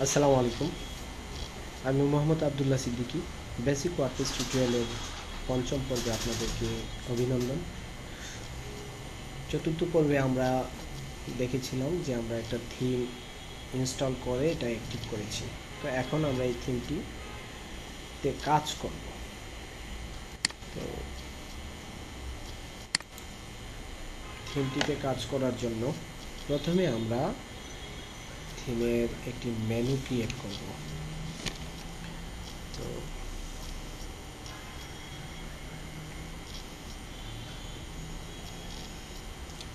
আসসালামু আলাইকুম, আমি মোহাম্মদ আবদুল্লাহ সিদ্দিকী। বেসিক ওয়ার্ডপ্রেস টিউটোরিয়ালের পঞ্চম পর্বে আপনাদেরকে অভিনন্দন। চতুর্থ পর্বে আমরা দেখেছিলাম যে আমরা একটা থিম ইনস্টল করে এটা অ্যাক্টিভ করেছি। তো এখন আমরা এই থিমটিতে কাজ করব। তো থিমটিতে কাজ করার জন্য প্রথমে আমরা থিমের একটি মেনু ক্রিয়েট করব। তো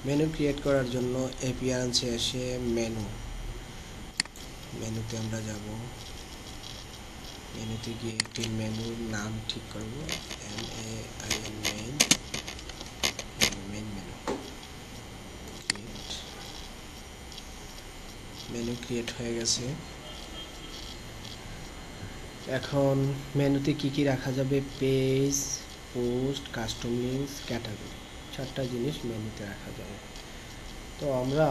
মেনু ক্রিয়েট করার জন্য অ্যাপিয়ারেন্সে এসে মেনুতে আমরা যাব। মেনুতে গিয়ে একটি মেনুর নাম ঠিক করব, MAIN main menu. Menu create হয়ে গেছে। এখন মেনুতে কি কি রাখা যাবে? Page, post, custom links, category, 4টা জিনিস মেনুতে রাখা যাবে। তো আমরা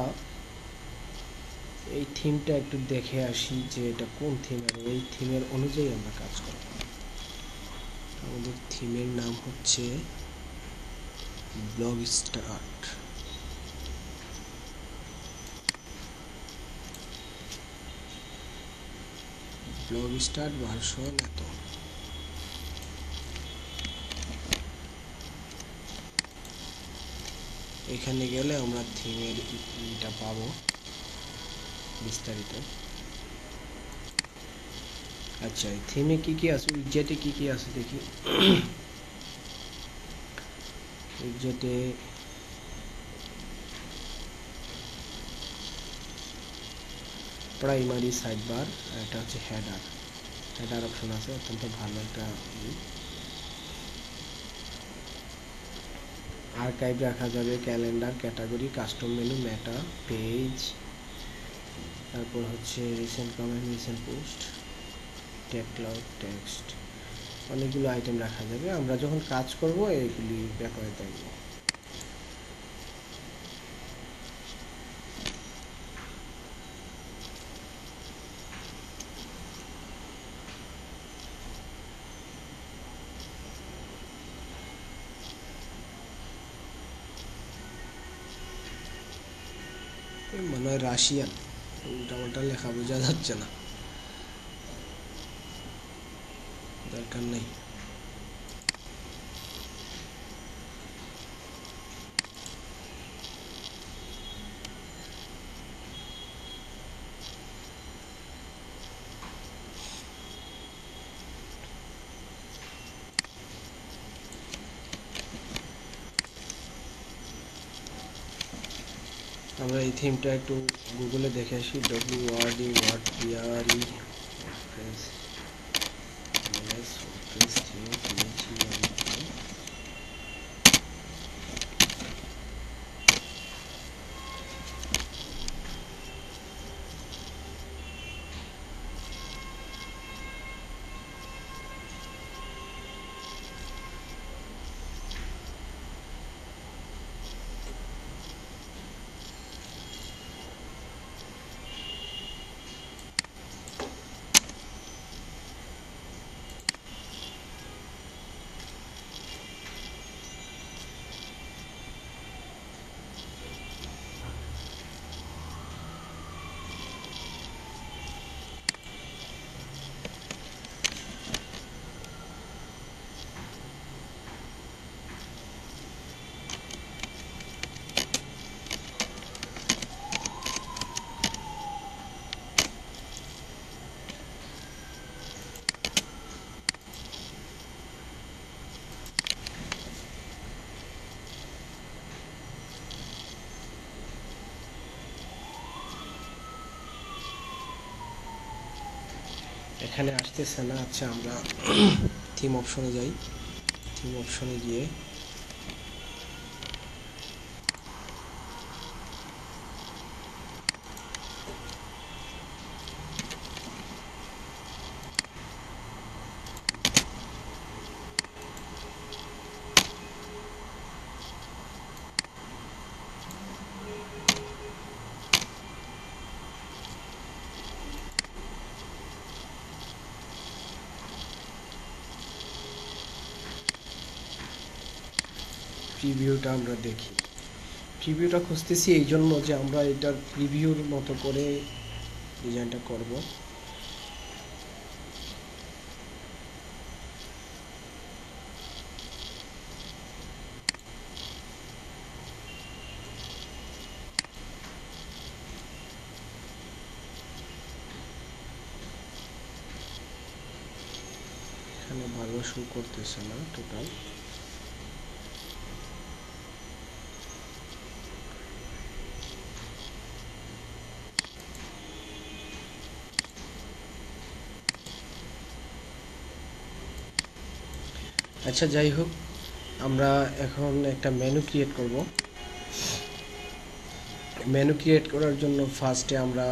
এই থিমটা একটু দেখে আসি যে এটা কোন থিম, এবং এই থিমের অনুযায়ী আমরা কাজ করব। আমাদের থিমের নাম হচ্ছে blog start. Blog start version এত। এখানে গেলে আমরা থিমের এটা পাবো বিস্তারিত। আচ্ছা, এই থিমে কি কি আছে, উইজেটে কি কি আছে দেখি। উইজেটে প্রাইমারি সাইড বার, এটা হচ্ছে হেডার অপশন আছে, অত্যন্ত ভালো একটা। আর্কাইভ রাখা যাবে, ক্যালেন্ডার, ক্যাটাগরি, কাস্টম মেনু, মেটা, পেজ, তারপর হচ্ছে recent comment, recent post, text, text, অনেকগুলো আইটেম রাখা যাবে। আমরা যখন কাজ করব এইগুলি ব্যাপারে দেখব। মনে হয় রাশিয়ান, উল্টাপাল্টা লেখা বোঝা যাচ্ছে না, দরকার নেই। আমরা এই থিমটা একটু গুগলে দেখে আসি। WORD এখানে আসতেছে না। আচ্ছা, আমরা থিম অপশনে যাই। থিম অপশনে গিয়ে প্রিভিউটা আমরা দেখি। প্রিভিউটা খুঁজতেছি এই জন্য যে আমরা এটার প্রিভিউর মতো করে ডিজাইনটা করব। এখানে ভালো শো করতেছে না টোটাল। আচ্ছা, যাই হোক, আমরা এখন একটা মেনু ক্রিয়েট করব। মেনু ক্রিয়েট করার জন্য ফার্স্টে আমরা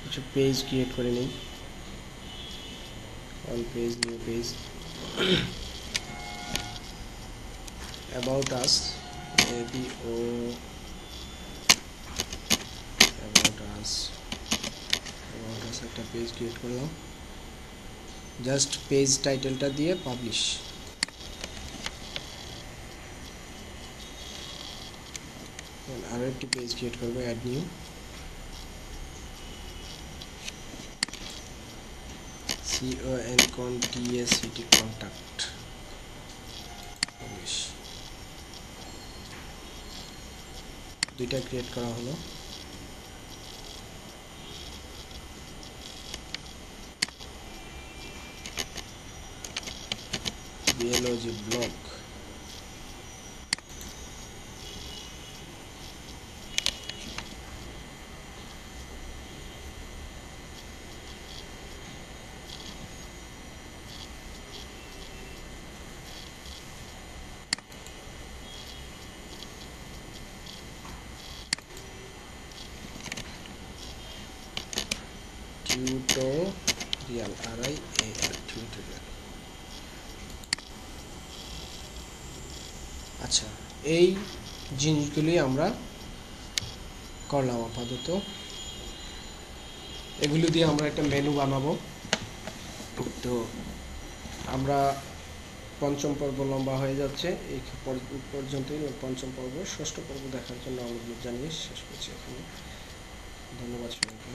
কিছু পেজ ক্রিয়েট করে নিই। On page, new page, about us, ABO, about us একটা পেজ ক্রিয়েট করলাম। জাস্ট পেজ টাইটেলটা দিয়ে পাবলিশ। আরও একটি পেজ ক্রিয়েট করবো, add new, CONTACT, contact, publish. দুইটা ক্রিয়েট করা হলো। BLOG blog, tutorial, RIAL, tutorial. আচ্ছা, এই জিনিসগুলি আমরা করলাম আপাতত। এগুলো দিয়ে আমরা একটা মেনু বানাবো। তো আমরা পঞ্চম পর্ব লম্বা হয়ে যাচ্ছে, এই পর্যন্তই পঞ্চম পর্ব। ষষ্ঠ পর্ব দেখার জন্য অনুরোধ জানিয়ে শেষ করছি এখানে। ধন্যবাদ সবাইকে।